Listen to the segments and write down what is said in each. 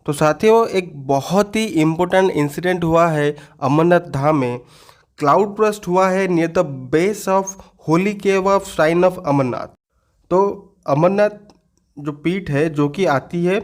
तो साथियों, एक बहुत ही इम्पोर्टेंट इंसिडेंट हुआ है अमरनाथ धाम में। क्लाउड बर्स्ट हुआ है near the base of holy cave of shrine of Amarnath. तो अमरनाथ जो पीठ है जो कि आती है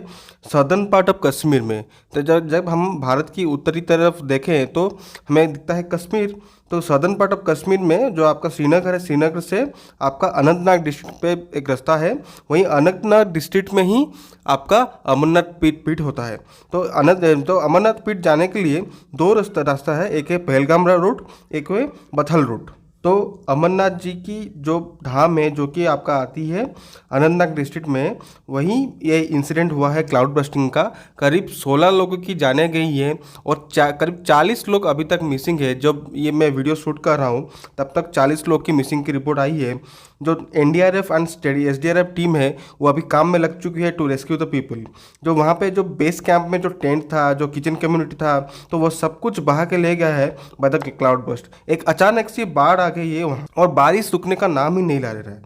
सदर्न पार्ट ऑफ कश्मीर में। तो जब जब हम भारत की उत्तरी तरफ देखें तो हमें दिखता है कश्मीर। तो सदर्न पार्ट ऑफ कश्मीर में जो आपका श्रीनगर है, श्रीनगर से आपका अनंतनाग डिस्ट्रिक्ट पे एक रास्ता है, वहीं अनंतनाग डिस्ट्रिक्ट में ही आपका अमरनाथ पीठ होता है। तो अमरनाथ पीठ जाने के लिए दो रास्ता है, एक है पहलगाम रूट, एक है बथल रूट। तो अमरनाथ जी की जो धाम है जो कि आपका आती है अनंतनाग डिस्ट्रिक्ट में, वहीं ये इंसिडेंट हुआ है क्लाउड बर्स्टिंग का। करीब 16 लोगों की जाने गई है और करीब 40 लोग अभी तक मिसिंग है। जब ये मैं वीडियो शूट कर रहा हूँ तब तक 40 लोग की मिसिंग की रिपोर्ट आई है। जो एनडीआरएफ एंड एसडीआरएफ टीम है वो अभी काम में लग चुकी है टू रेस्क्यू द पीपल। जो वहाँ पे जो बेस कैंप में जो टेंट था, जो किचन कम्युनिटी था, तो वो सब कुछ बहा के ले गया है बाय द क्लाउड बर्स्ट। एक अचानक सी बाढ़ आ गई है वहाँ और बारिश रुकने का नाम ही नहीं ला रहा है।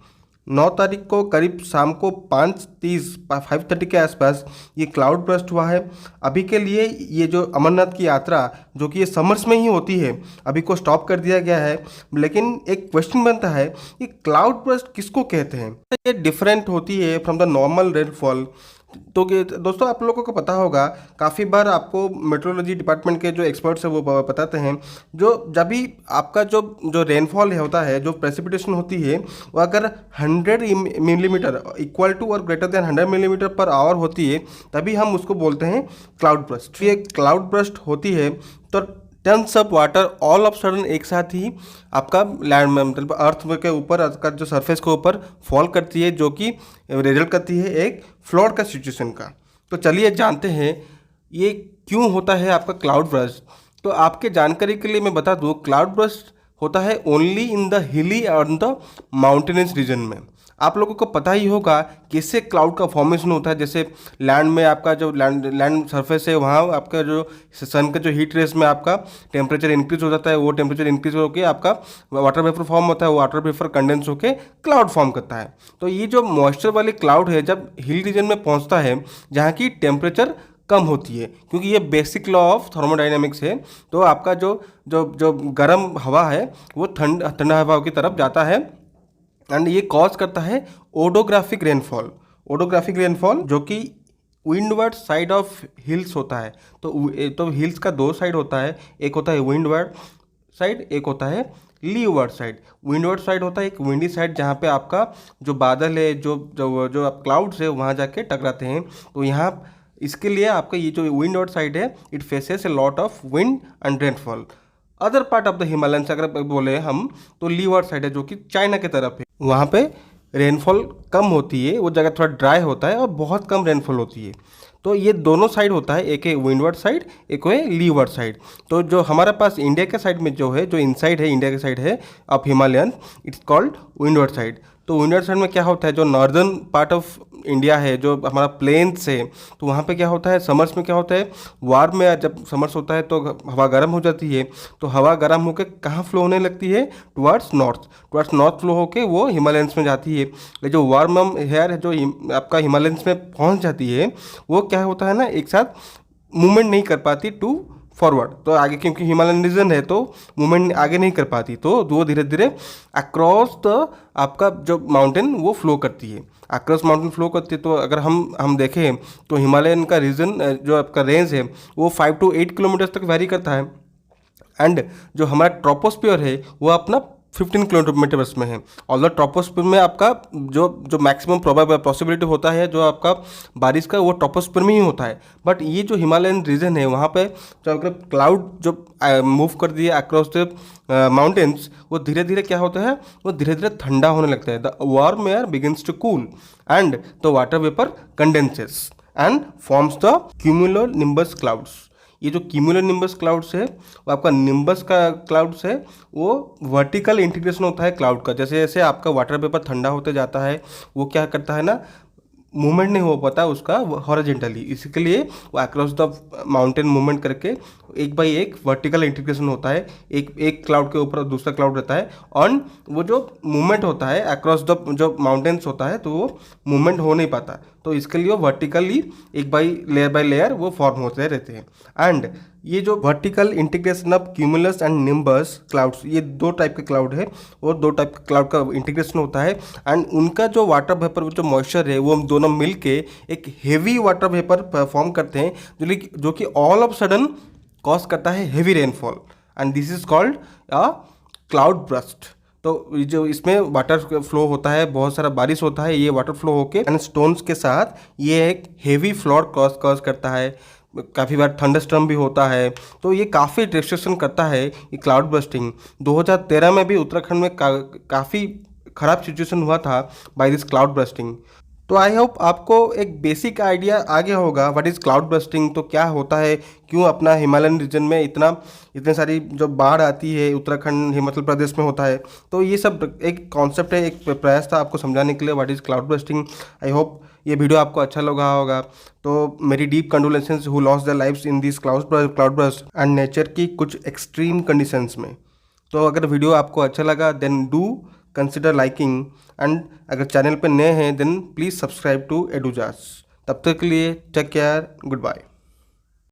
9 तारीख को करीब शाम को 5:30 के आसपास ये क्लाउड बर्स्ट हुआ है। अभी के लिए ये जो अमरनाथ की यात्रा जो कि ये समर्स में ही होती है, अभी को स्टॉप कर दिया गया है। लेकिन एक क्वेश्चन बनता है कि क्लाउड बर्स्ट किसको कहते हैं? ये डिफरेंट होती है फ्रॉम द नॉर्मल रेनफॉल। तो दोस्तों, आप लोगों को पता होगा, काफ़ी बार आपको मेट्रोलॉजी डिपार्टमेंट के जो एक्सपर्ट्स हैं वो बताते हैं, जो जब भी आपका जो रेनफॉल होता है, जो प्रेसिपिटेशन होती है, वो अगर 100 मिलीमीटर इक्वल टू और greater than 100 millimetre per hour होती है, तभी हम उसको बोलते हैं क्लाउड बर्स्ट। ये क्लाउड बर्स्ट होती है तो tons of water all of sudden एक साथ ही आपका लैंड में, मतलब अर्थ के ऊपर, का जो सरफेस के ऊपर फॉल करती है, जो कि रिजल्ट करती है एक फ्लड का सिचुएशन का। तो चलिए जानते हैं ये क्यों होता है आपका क्लाउड बर्स्ट। तो आपके जानकारी के लिए मैं बता दूं, क्लाउड बर्स्ट होता है ओनली इन द हिली और द माउंटेनस रीजन में। आप लोगों को पता ही होगा किससे क्लाउड का फॉर्मेशन होता है। जैसे लैंड में आपका जो लैंड सरफेस है, वहाँ आपका जो सन का जो हीट रेस में आपका टेम्परेचर इंक्रीज हो जाता है, वो टेम्परेचर इंक्रीज होकर आपका वाटर वेपर फॉर्म होता है, वो वाटर वेपर कंडेंस होकर क्लाउड फॉर्म करता है। तो ये जो मॉइस्चर वाली क्लाउड है जब हिल रीजन में पहुँचता है जहाँ की टेम्परेचर कम होती है, क्योंकि ये बेसिक लॉ ऑफ थर्मोडाइनमिक्स है, तो आपका जो जो जो गर्म हवा है वो ठंडा हवा की तरफ जाता है एंड ये कॉज करता है ओडोग्राफिक रेनफॉल। ओडोग्राफिक रेनफॉल जो कि विंडवर्ड साइड ऑफ हिल्स होता है। तो हिल्स का दो साइड होता है, एक होता है विंडवर्ड साइड, एक होता है लीवर्ड साइड। विंडवर्ड साइड होता है एक विंडी साइड जहाँ पे आपका जो बादल है, जो जो जो आप क्लाउड्स है वहाँ जाके टकराते हैं। तो यहाँ इसके लिए आपका ये जो विंडवर्ड साइड है, it faces a lot of wind and rainfall. Other part of the Himalayan से अगर बोले हम तो लीवर्ड साइड है जो कि चाइना की तरफ है, वहाँ पे रेनफॉल कम होती है, वो जगह थोड़ा ड्राई होता है और बहुत कम रेनफॉल होती है। तो ये दोनों साइड होता है, एक है विंडवर्ड साइड, एक है लीवर्ड साइड। तो जो हमारे पास इंडिया के साइड में जो है, जो इनसाइड है इंडिया के साइड है of Himalayan, it's called windward side. तो विंडवर्ड साइड में क्या होता है, जो नॉर्दर्न पार्ट ऑफ इंडिया है, जो हमारा प्लेन्स है, तो वहाँ पे क्या होता है, समर्स में क्या होता है, वार्म में जब समर्स होता है तो हवा गर्म हो जाती है। तो हवा गर्म होकर कहाँ फ्लो होने लगती है, टुवर्ड्स नॉर्थ फ्लो होकर वो हिमालयंस में जाती है। ये जो वार्म हेयर है जो आपका हिमालयंस में पहुँच जाती है, वो क्या होता है ना, एक साथ मूवमेंट नहीं कर पाती टू फॉरवर्ड, तो आगे, क्योंकि हिमालयन रीजन है तो मूवमेंट आगे नहीं कर पाती, तो वो धीरे धीरे अक्रॉस द आपका जो माउंटेन वो फ्लो करती है, अक्रॉस माउंटेन फ्लो करती है। तो अगर हम देखें तो हिमालयन का रीजन जो आपका रेंज है वो 5 to 8 किलोमीटर तक वेरी करता है। एंड जो हमारा ट्रोपोस्फियर है वो अपना 15 किलोमीटर्स में है। और ट्रोपोस्फियर में आपका जो मैक्सिमम पॉसिबिलिटी होता है जो आपका बारिश का, वो ट्रोपोस्फियर में ही होता है। बट ये जो हिमालयन रीजन है वहाँ पे जो अगर क्लाउड जो मूव कर दिए अक्रॉस द माउंटेन्स, वो धीरे धीरे क्या होता है, वो धीरे धीरे ठंडा होने लगता है। The warm air begins to cool and the water vapour condenses and forms the cumulonimbus clouds. ये जो क्यूमुलोनिम्बस क्लाउड्स है, वो आपका निम्बस का क्लाउड्स है, वो वर्टिकल इंटीग्रेशन होता है क्लाउड का। जैसे जैसे आपका वाटर वेपर ठंडा होते जाता है, वो क्या करता है ना, मूवमेंट नहीं हो पाता उसका हॉरिजेंटली, इसके लिए वो अक्रॉस द माउंटेन मूवमेंट करके एक बाई एक वर्टिकल इंटीग्रेशन होता है, एक क्लाउड के ऊपर दूसरा क्लाउड रहता है, और वो जो मूवमेंट होता है अक्रॉस द जो माउंटेन्स होता है तो वो मूवमेंट हो नहीं पाता, तो इसके लिए वो वर्टिकली एक बाई लेयर वो फॉर्म होते रहते हैं। एंड ये जो vertical integration of cumulus and nimbus clouds, ये दो टाइप के क्लाउड है और दो टाइप के क्लाउड का इंटीग्रेशन होता है, एंड उनका जो वाटर वेपर जो मॉइस्चर है वो दोनों मिलके एक हेवी वाटर वेपर फॉर्म करते हैं, जो कि ऑल ऑफ सडन कॉज करता है heavy rainfall, and this is called a cloud burst. तो ये जो इसमें वाटर फ्लो होता है, बहुत सारा बारिश होता है, ये वाटर फ्लो होके एंड स्टोन्स के साथ ये एक हेवी फ्लड कॉज करता है, काफ़ी बार थंडरस्टॉर्म भी होता है, तो ये काफ़ी डिस्ट्रक्शन करता है ये क्लाउड बर्स्टिंग। 2013 में भी उत्तराखंड में काफ़ी ख़राब सिचुएशन हुआ था बाय दिस क्लाउड बर्स्टिंग। तो आई होप आपको एक बेसिक आइडिया आ गया होगा व्हाट इज़ क्लाउड बर्स्टिंग, तो क्या होता है, क्यों अपना हिमालयन रीजन में इतने सारी जो बाढ़ आती है उत्तराखंड हिमाचल प्रदेश में होता है। तो ये सब एक कॉन्सेप्ट है, एक प्रयास था आपको समझाने के लिए what is cloud bursting. I hope ये वीडियो आपको अच्छा लगा होगा। तो मेरी deep condolences who lost their lives in this cloud burst and nature की कुछ एक्सट्रीम कंडीशंस में। तो अगर वीडियो आपको अच्छा लगा then do consider liking, and अगर चैनल पे नए हैं देन प्लीज़ सब्सक्राइब टू एडुजास। तब तक के लिए टेक केयर, गुड बाय।